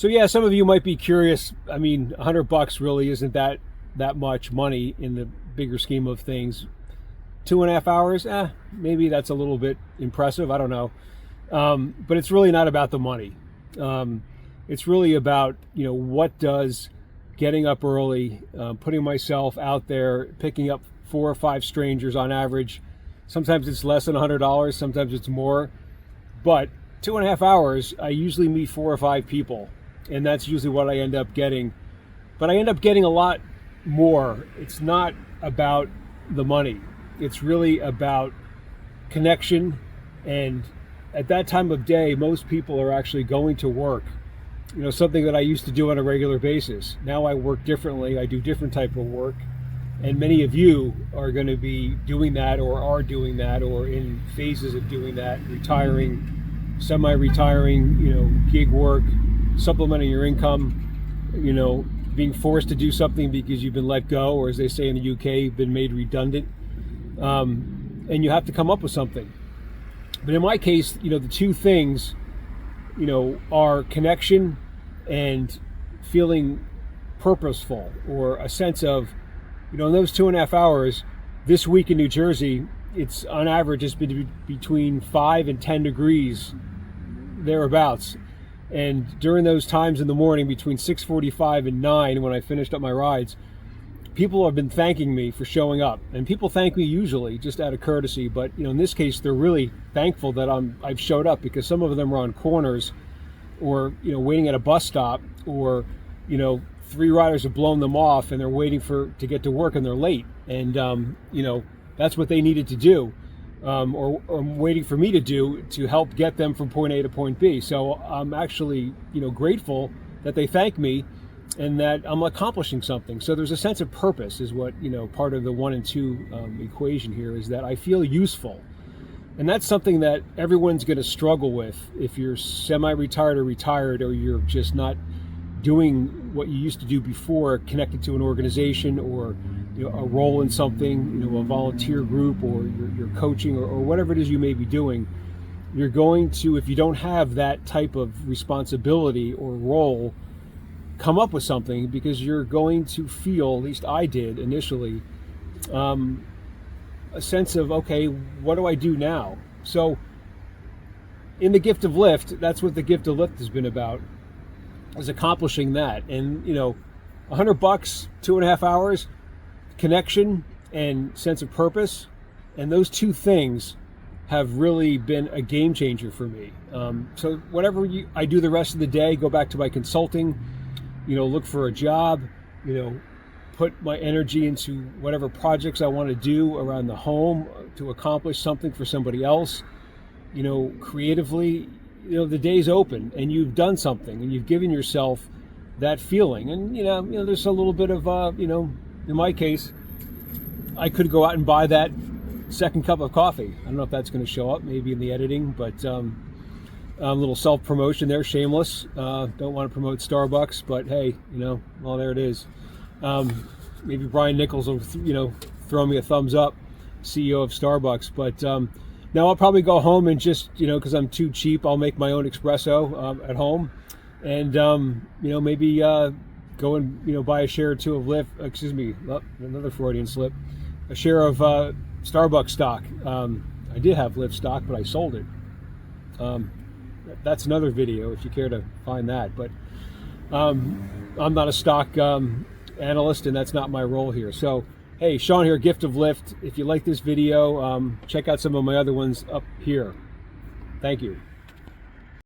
So yeah, some of you might be curious. I mean, $100 really isn't that much money in the bigger scheme of things. 2.5 hours, maybe that's a little bit impressive. I don't know, but it's really not about the money. It's really about, what does getting up early, putting myself out there, picking up 4 or 5 strangers on average. Sometimes it's less than $100, sometimes it's more, but 2.5 hours, I usually meet 4 or 5 people, and that's usually what I end up getting. But I end up getting a lot more. It's not about the money. It's really about connection, and at that time of day, most people are actually going to work. Something that I used to do on a regular basis. Now I work differently. I do different type of work, and many of you are going to be doing that, or are doing that, or in phases of doing that, retiring, semi-retiring, gig work, supplementing your income, being forced to do something because you've been let go, or as they say in the UK, been made redundant, and you have to come up with something. But in my case, the two things, are connection and feeling purposeful, or a sense of, in those 2.5 hours, this week in New Jersey, it's on average, it's been between 5 and 10 degrees, thereabouts. And during those times in the morning, between 6:45 and 9, when I finished up my rides, people have been thanking me for showing up. And people thank me usually just out of courtesy, but in this case, they're really thankful that I've showed up, because some of them are on corners, or waiting at a bus stop, or 3 riders have blown them off and they're waiting to get to work, and they're late, and that's what they needed to do, or waiting for me to do, to help get them from point A to point B. So I'm actually grateful that they thank me and that I'm accomplishing something. So there's a sense of purpose, is what part of the 1 and 2 equation here, is that I feel useful. And that's something that everyone's going to struggle with if you're semi-retired or retired, or you're just not doing what you used to do before, connected to an organization, or a role in something, a volunteer group, or you're coaching, or whatever it is you may be doing. You're going to, if you don't have that type of responsibility or role, come up with something, because you're going to feel, at least I did initially, a sense of, okay, what do I do now? So in the gift of Lyft, that's what the gift of Lyft has been about, is accomplishing that. And $100, 2.5 hours, connection and sense of purpose, and those two things have really been a game changer for me. So whatever I do the rest of the day, go back to my consulting, look for a job, put my energy into whatever projects I want to do around the home to accomplish something for somebody else, creatively, the day's open and you've done something and you've given yourself that feeling. And, there's a little bit of, in my case, I could go out and buy that second cup of coffee. I don't know if that's going to show up, maybe in the editing, but a little self-promotion there, shameless. Don't want to promote Starbucks, but hey, well, there it is. Maybe Brian Nichols will, throw me a thumbs up, CEO of Starbucks. But now I'll probably go home and just, because I'm too cheap, I'll make my own espresso at home, and maybe go and buy a share or two of Lyft. Another Freudian slip. A share of Starbucks stock. I did have Lyft stock, but I sold it. That's another video if you care to find that. But I'm not a stock analyst, and that's not my role here. So, hey, Sean here, Gift of Lyft. If you like this video, check out some of my other ones up here. Thank you.